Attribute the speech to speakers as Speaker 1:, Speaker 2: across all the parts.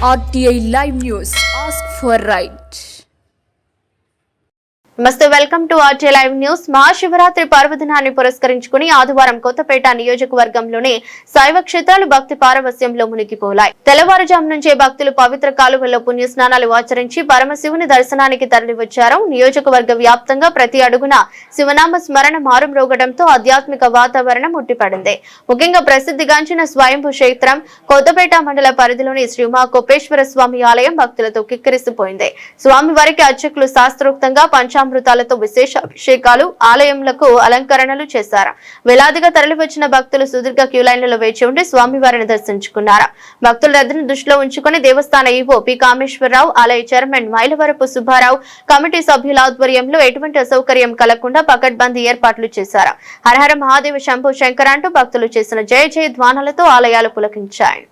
Speaker 1: RTI Live News. Ask for right.
Speaker 2: నమస్తే, welcome to RTI live news. Mahashivratri పర్వదినాన్ని పురస్కరించుకుని ఆదివారం కొత్తపేట నియోజకవర్గంలోని శైవ క్షేత్రాలు భక్తి పారవస్యంలో మునిగిపోలాయి. తెల్లవారుజాము నుంచే భక్తులు పవిత్ర కాలువల్లో పుణ్యస్నానాలు ఆచరించి పరమశివుని దర్శనానికి తరలివచ్చారు. నియోజకవర్గ వ్యాప్తంగా ప్రతి అడుగున శివనామ స్మరణ మారుమ్రోగడంతో ఆధ్యాత్మిక వాతావరణం ఉట్టిపడింది. ముఖ్యంగా ప్రసిద్ధిగాంచిన స్వయంభూ క్షేత్రం కొత్తపేట మండల పరిధిలోని శ్రీ ఉమా కోపేశ్వర స్వామి ఆలయం భక్తులతో కిక్కిరిసిపోయింది. స్వామివారికి అర్చకులు శాస్త్రోక్తంగా పంచామృతాలతో విశేష అభిషేకాలు, ఆలయంలకు అలంకరణలు చేశారు. వేలాదిగా తరలివచ్చిన భక్తులు సుదీర్ఘ క్యూలైన్లలో వేచి ఉండి స్వామివారిని దర్శించుకున్నారు. భక్తుల రద్దీని దృష్టిలో ఉంచుకుని దేవస్థాన ఈవో పి కామేశ్వరరావు, ఆలయ చైర్మన్ మైలవరపు సుబ్బారావు, కమిటీ సభ్యుల ఆధ్వర్యంలో ఎటువంటి అసౌకర్యం కలగకుండా పకడ్బందీ ఏర్పాట్లు చేశారు. హరహర మహాదేవ శంభో శంకర అంటూ భక్తులు చేసిన జయ జయ ధ్వానాలతో ఆలయాలు పులకించాయి.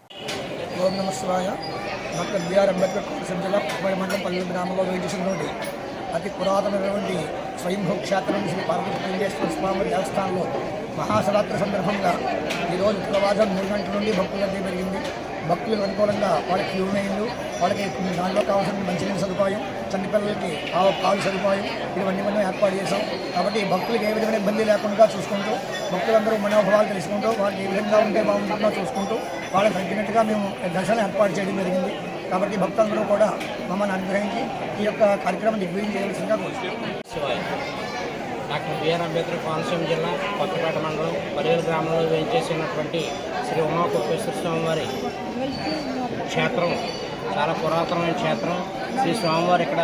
Speaker 3: అతి పురాతనమైనటువంటి స్వయంభూ క్షేత్రం శ్రీ పార్వతీశ్వర స్వామి దేవస్థానంలో మహాశివరాత్రి సందర్భంగా ఈరోజు తెల్లవారుజాము 3 గంటల నుండి భక్తుల రద్దీ పెరిగింది. భక్తులకు అనుకూలంగా వాళ్ళకి క్యూ లైన్లు, వాళ్ళకి దానిలో కావాల్సిన మంచినీళ్ళ సదుపాయం, చంటిపిల్లలకి పాలు సదుపాయం ఇవన్నీ మనం ఏర్పాటు చేసాం. కాబట్టి భక్తులకు ఏ విధమైన ఇబ్బంది లేకుండా చూసుకుంటూ, భక్తులందరూ మనోభావాలు తెలుసుకుంటూ, వాళ్ళకి ఏ విధంగా ఉంటే బాగుంటుందో చూసుకుంటూ వాళ్ళకి తగ్గినట్టుగా మేము దర్శనం ఏర్పాటు చేయడం జరిగింది. కాబట్టి భక్తులందరూ కూడా మమ్మల్ని అనుగ్రహించి ఈ యొక్క కార్యక్రమం దిగ్విజయం చేయవలసిందిగా కోరుతున్నాం.
Speaker 4: డాక్టర్ బిఆర్ అంబేద్కర్ కోనసీమ జిల్లా కొత్తపేట మండలం పరివేలు గ్రామంలో వేయించేసినటువంటి శ్రీ ఉమా కోపేశ్వర స్వామివారి క్షేత్రం చాలా పురాతనమైన క్షేత్రం. శ్రీ స్వామివారు ఇక్కడ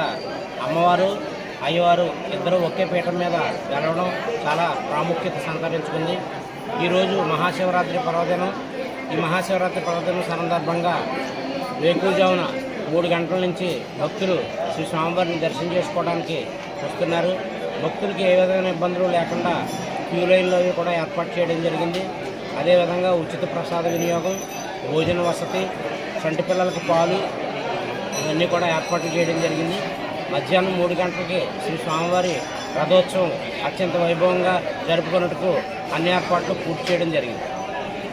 Speaker 4: అమ్మవారు, అయ్యవారు ఇద్దరు ఒకే పీఠం మీద గెలవడం చాలా ప్రాముఖ్యత సంతరించుకుంది. ఈరోజు మహాశివరాత్రి పర్వదినం. ఈ మహాశివరాత్రి పర్వదినం సందర్భంగా వేకువజామున 3 గంటల నుంచి భక్తులు శ్రీ స్వామివారిని దర్శనం చేసుకోవడానికి వస్తున్నారు. భక్తులకి ఏ విధమైన ఇబ్బందులు లేకుండా క్యూ లైన్లో కూడా ఏర్పాటు చేయడం జరిగింది. అదేవిధంగా ఉచిత ప్రసాద వినియోగం, భోజన వసతి, చంటి పిల్లలకు పాలు ఇవన్నీ కూడా ఏర్పాటు చేయడం జరిగింది. మధ్యాహ్నం 3 గంటలకి శ్రీ స్వామివారి రథోత్సవం అత్యంత వైభవంగా జరుపుకున్నట్టుకు అన్ని ఏర్పాట్లు పూర్తి చేయడం జరిగింది.